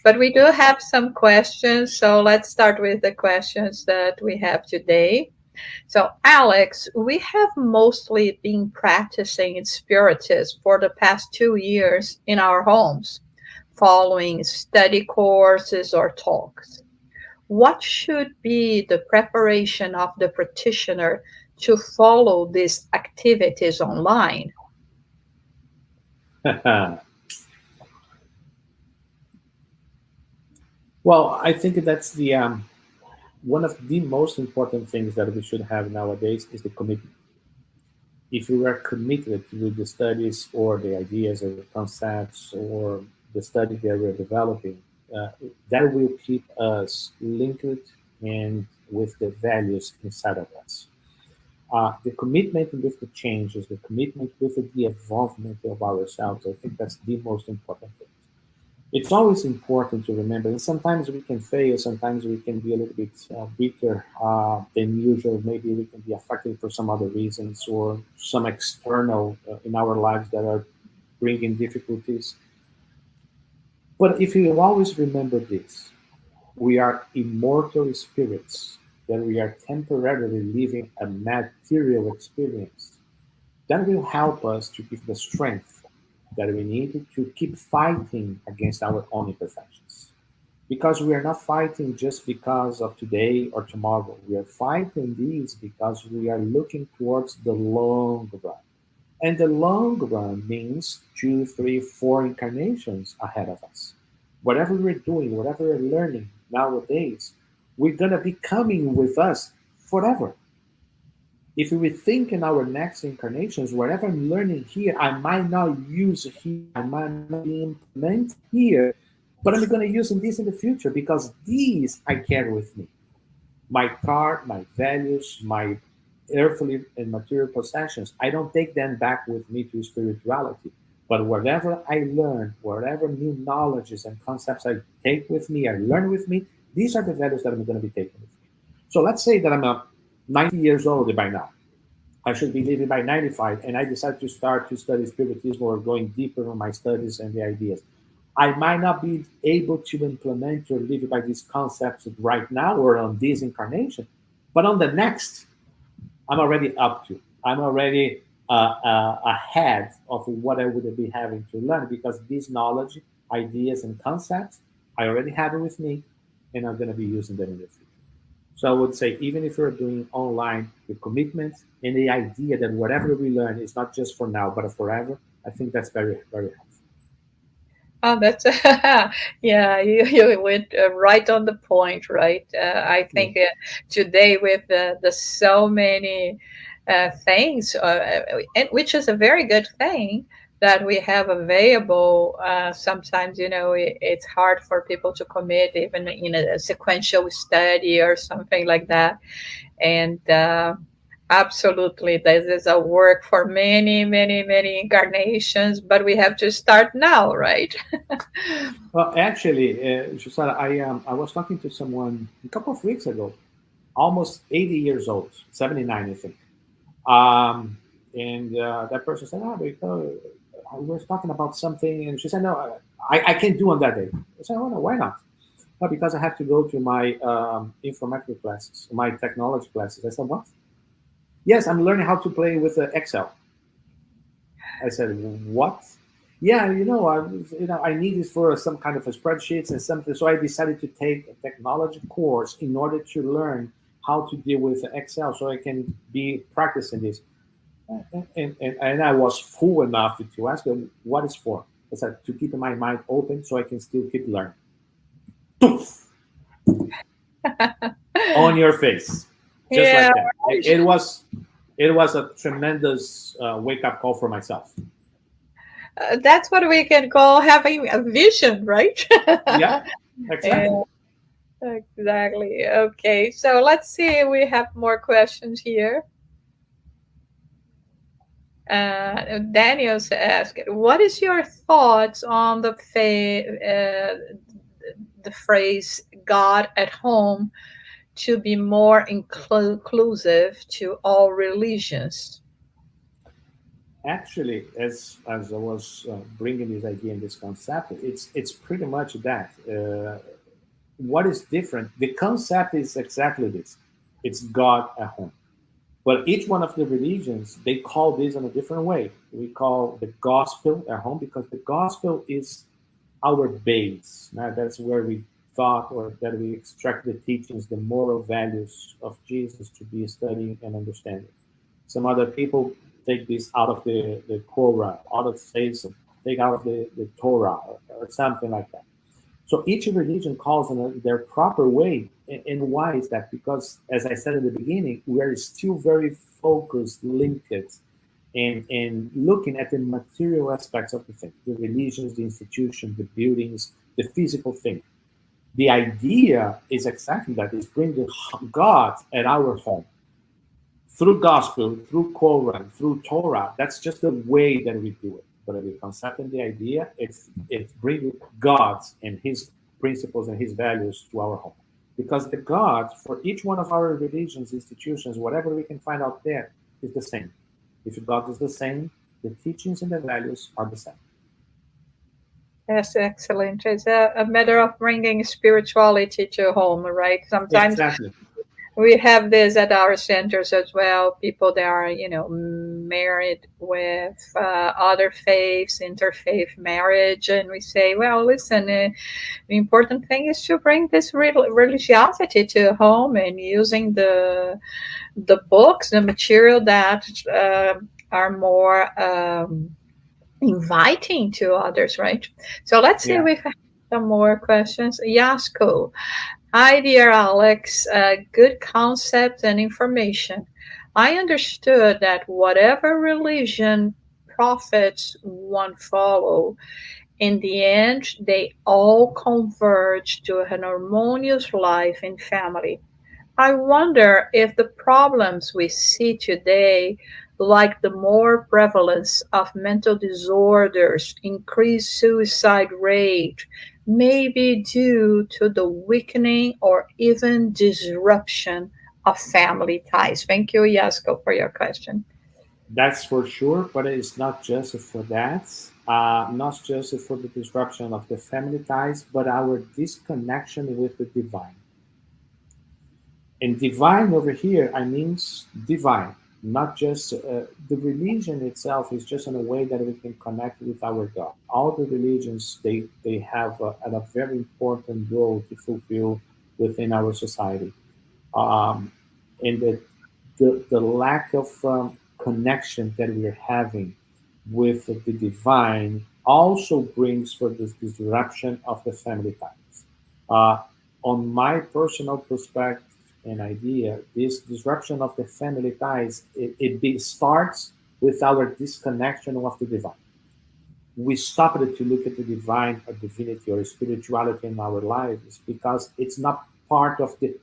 But we do have some questions, so let's start with the questions that we have today. So, Alex, we have mostly been practicing Spiritism for the past 2 years in our homes, following study courses or talks. What should be the preparation of the practitioner to follow these activities online? Well, I think that's the one of the most important things that we should have nowadays is the commitment. If we are committed to the studies or the ideas or the concepts or the study that we're developing, uh, that will keep us linked and with the values inside of us. The commitment with the changes, the commitment with the evolvement of ourselves, I think that's the most important thing. It's always important to remember, and sometimes we can fail, sometimes we can be a little bit weaker than usual. Maybe we can be affected for some other reasons or some external in our lives that are bringing difficulties. But if you always remember this, we are immortal spirits, that we are temporarily living a material experience. That will help us to give the strength that we need to keep fighting against our own imperfections. Because we are not fighting just because of today or tomorrow. We are fighting these because we are looking towards the long run. And the long run means 2, 3, 4 incarnations ahead of us. Whatever we're doing, whatever we're learning nowadays, we're going to be coming with us forever. If we think in our next incarnations, whatever I'm learning here, I might not use here, I might not implement here, but I'm going to use this in the future because these I carry with me. My car, my values, my earthly and material possessions, I don't take them back with me to spirituality. But whatever I learn, whatever new knowledges and concepts I take with me, I learn with me, these are the values that I'm going to be taking with me. So let's say that I'm 90 years old by now. I should be living by 95, and I decide to start to study Spiritism or going deeper on my studies and the ideas. I might not be able to implement or live by these concepts right now or on this incarnation, but on the next, I'm already up to. I'm already ahead of what I would be having to learn because this knowledge, ideas, and concepts, I already have it with me, and I'm going to be using them in the future. So I would say, even if you're doing online, the commitment and the idea that whatever we learn is not just for now, but forever, I think that's very, very helpful. Oh, that's yeah, you went right on the point, right? I Yeah. think today with the so many things, and which is a very good thing that we have available. Sometimes, it's hard for people to commit even in a sequential study or something like that. And absolutely, this is a work for many, many, many incarnations, but we have to start now, right? Well, actually, Shusara, I was talking to someone a couple of weeks ago, almost 80 years old, 79, I think. And that person said, because I was talking about something, and she said, no, I can't do on that day. I said, oh, no, why not? Well, because I have to go to my informatics classes, my technology classes. I said, what? Yes, I'm learning how to play with Excel. I said, what? Yeah, I need this for some kind of a spreadsheets and something. So I decided to take a technology course in order to learn how to deal with Excel, so I can be practicing this. And I was fool enough to ask them what it's for. I said to keep my mind open so I can still keep learning. Poof! On your face, just Yeah, like that. It was a tremendous wake up call for myself. that's what we can call having a vision, right? Yeah, exactly. Yeah, exactly. Okay, so let's see. We have more questions here. Daniel's asked, "What is your thoughts on the phrase "God at home" to be more inclusive to all religions?" Actually, as I was bringing this idea and this concept, it's pretty much that. What is different? The concept is exactly this. It's God at home. But each one of the religions, they call this in a different way. We call the gospel at home because the gospel is our base. Now, that's where we thought or that we extract the teachings, the moral values of Jesus to be studying and understanding. Some other people take this out of the Quran, out of say, take out of the Torah or something like that. So each religion calls in their proper way. And why is that? Because, as I said at the beginning, we are still very focused, linked, and looking at the material aspects of the thing, the religions, the institutions, the buildings, the physical thing. The idea is exactly that, is bringing God at our home. Through gospel, through Quran, through Torah, that's just the way that we do it. But the concept and the idea, it's bringing God and his principles and his values to our home. Because the God, for each one of our religions, institutions, whatever we can find out there, is the same. If God is the same, the teachings and the values are the same. That's excellent. It's a matter of bringing spirituality to home, right? Sometimes Exactly. we have this at our centers as well. People that are, married with other faiths, interfaith marriage, and we say, well, listen, the important thing is to bring this religiosity to home, and using the books, the material that are more inviting to others, right? So let's see if we have some more questions. Yasko. Hi, dear Alex. Good concept and information. I understood that whatever religion prophets one follow, in the end, they all converge to an harmonious life in family. I wonder if the problems we see today, like the more prevalence of mental disorders, increased suicide rate, may be due to the weakening or even disruption of family ties. Thank you, Yasko, for your question. That's for sure, but it's not just for that. Not just for the disruption of the family ties, but our disconnection with the divine. And divine over here, I mean divine, not just the religion itself is just in a way that we can connect with our God. All the religions, they have a very important role to fulfill within our society. And the lack of connection that we are having with the divine also brings for this disruption of the family ties. On my personal perspective and idea, this disruption of the family ties, it starts with our disconnection of the divine. We stopped to look at the divine or divinity or spirituality in our lives because it's not part of the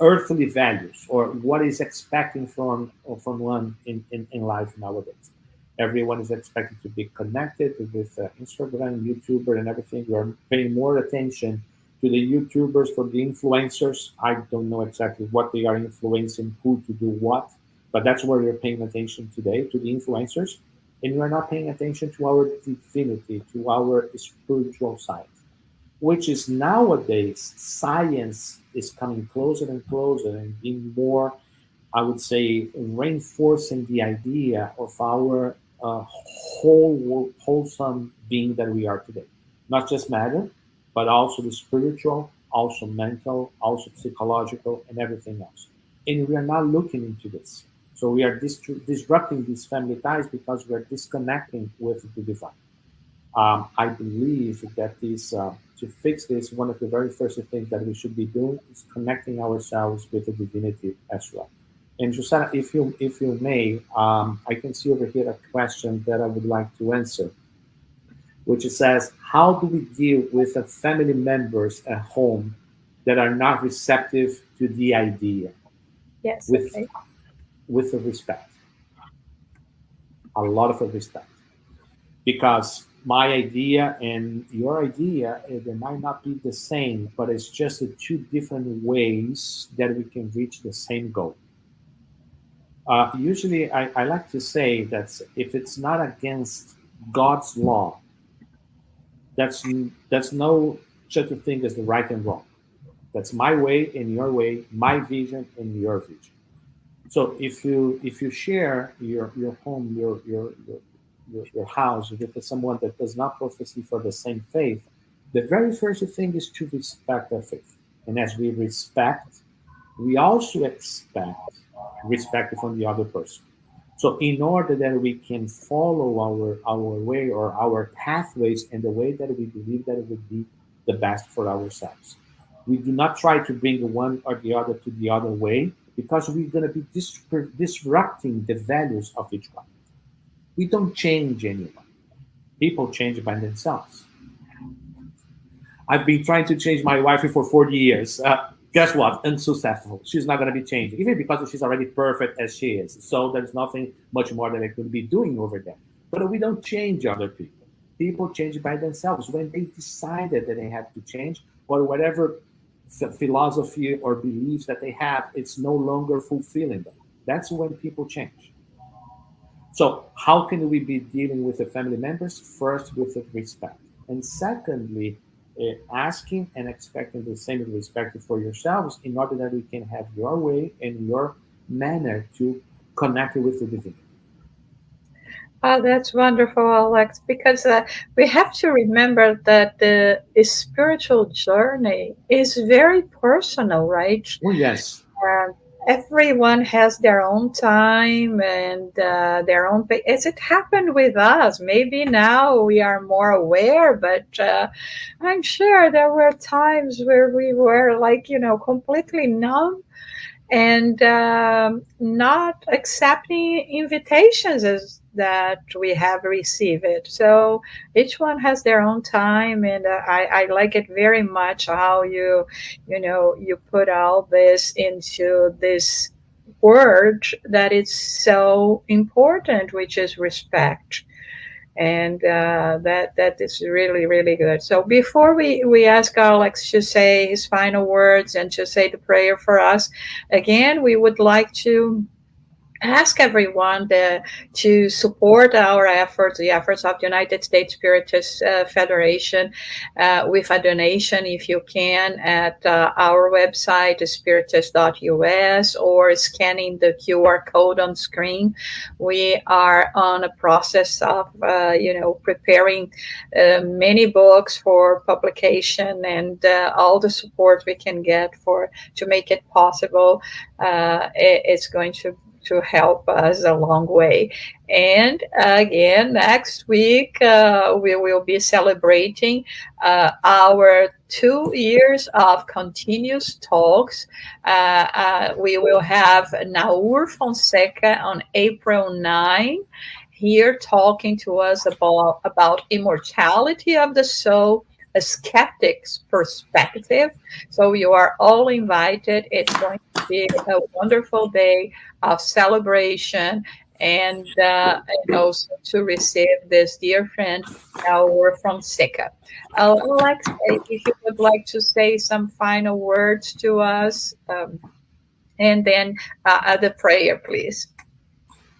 earthly values or what is expecting from one in life nowadays. Everyone is expected to be connected with Instagram, YouTuber, and everything. We are paying more attention to the YouTubers, for the influencers. I don't know exactly what they are influencing, who to do what, but that's where we're paying attention today, to the influencers. And we're not paying attention to our divinity, to our spiritual side, which is nowadays science is coming closer and closer and being more, I would say, reinforcing the idea of our wholesome being that we are today. Not just matter, but also the spiritual, also mental, also psychological, and everything else. And we are not looking into this. So we are disrupting these family ties because we are disconnecting with the divine. I believe that to fix this, one of the very first things that we should be doing is connecting ourselves with the divinity as well. And Josana, if you may, I can see over here a question that I would like to answer, which says, how do we deal with the family members at home that are not receptive to the idea? Yes, with the respect, a lot of respect, because my idea and your idea, they might not be the same, but it's just two different ways that we can reach the same goal. Usually, I like to say that if it's not against God's law, that's no such a thing as the right and wrong. That's my way and your way, my vision and your vision. So if you share your home, your house with someone that does not profess for the same faith, the very first thing is to respect their faith. And as we respect, we also expect respect from the other person. So in order that we can follow our way or our pathways in the way that we believe that it would be the best for ourselves. We do not try to bring one or the other to the other way, because we're going to be disrupting the values of each one. We don't change anyone. People change by themselves. I've been trying to change my wife for 40 years. Guess what? Unsuccessful. She's not going to be changing, even because she's already perfect as she is. So there's nothing much more that I could be doing over there. But we don't change other people. People change by themselves when they decided that they have to change, or whatever philosophy or beliefs that they have, it's no longer fulfilling them. That's when people change. So how can we be dealing with the family members? First, with respect. And secondly, asking and expecting the same respect for yourselves, in order that we can have your way and your manner to connect with the divinity. Oh, that's wonderful, Alex, because we have to remember that the spiritual journey is very personal, right? Oh, yes. Everyone has their own time and their own pace. As it happened with us, maybe now we are more aware, but I'm sure there were times where we were like, completely numb and not accepting invitations as that we have received it. So each one has their own time, and I like it very much how you put all this into this word that is so important, which is respect. And that is really, really good. So before we ask Alex to say his final words and to say the prayer for us, again, we would like to ask everyone to support our efforts, the efforts of the United States Spiritist Federation, with a donation, if you can, at our website, spiritist.us, or scanning the QR code on screen. We are on a process of, preparing many books for publication, and all the support we can get to make it possible. It's going to help us a long way. And again, next week, we will be celebrating our 2 years of continuous talks. We will have Naur Fonseca on April 9, here talking to us about immortality of the soul, a skeptic's perspective. So you are all invited. It's going to be a wonderful day of celebration, and also to receive this dear friend, Naur Fonseca. Alex, if you would like to say some final words to us, and then the prayer, please.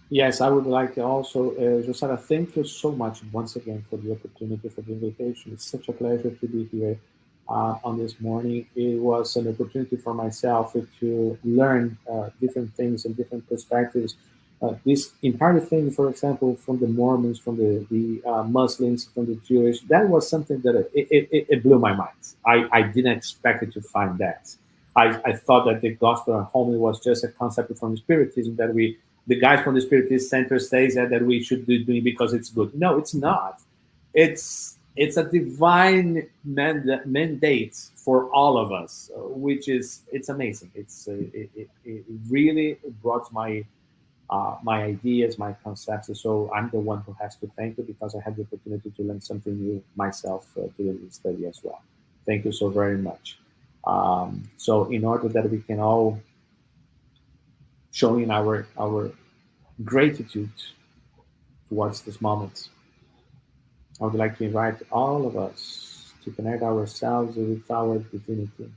Yes, I would like to also, Josara, thank you so much once again for the opportunity, for the invitation. It's such a pleasure to be here on this morning. It was an opportunity for myself to learn different things and different perspectives. This entire thing, for example, from the Mormons, from the Muslims, from the Jewish, that was something that it blew my mind. I didn't expect to find that. I thought that the gospel and homily was just a concept from Spiritism that the guys from the Spiritist Center says that we should do it because it's good. No, it's not. It's a divine mandate for all of us, which it's amazing. It really brought my ideas, my concepts. So I'm the one who has to thank you, because I had the opportunity to learn something new myself during this study as well. Thank you so very much. So in order that we can all showing our gratitude towards this moment, I would like to invite all of us to connect ourselves with our divinity,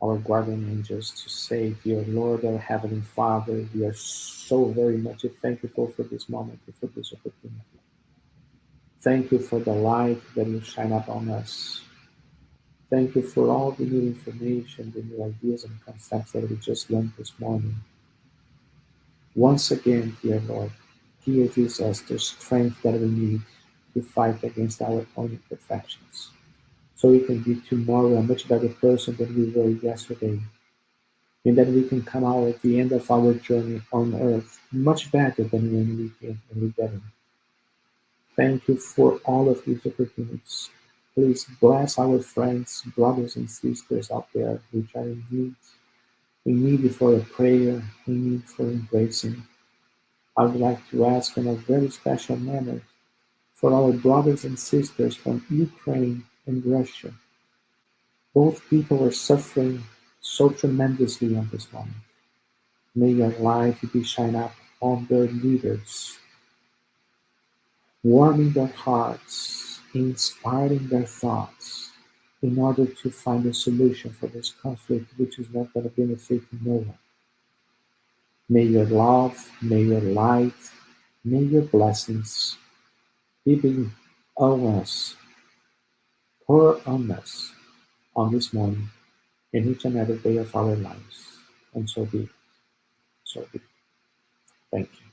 our guardian angels, to say, dear Lord, our Heavenly Father, we are so very much thankful for this moment, for this opportunity. Thank you for the light that you shine upon us. Thank you for all the new information, the new ideas and concepts that we just learned this morning. Once again, dear Lord, give us the strength that we need to fight against our own imperfections, so we can be tomorrow a much better person than we were yesterday. and that we can come out at the end of our journey on earth much better than when we came and we got in. Thank you for all of these opportunities. Please bless our friends, brothers and sisters out there which are in need for a prayer, in need for embracing. I would like to ask in a very special manner for our brothers and sisters from Ukraine and Russia. Both people are suffering so tremendously on this moment. May your light be shine up on their leaders, warming their hearts, inspiring their thoughts, in order to find a solution for this conflict, which is not going to benefit no one. May your love, may your light, may your blessings be on us, pour on us on this morning, in each and every day of our lives. And so be it. So be it. Thank you.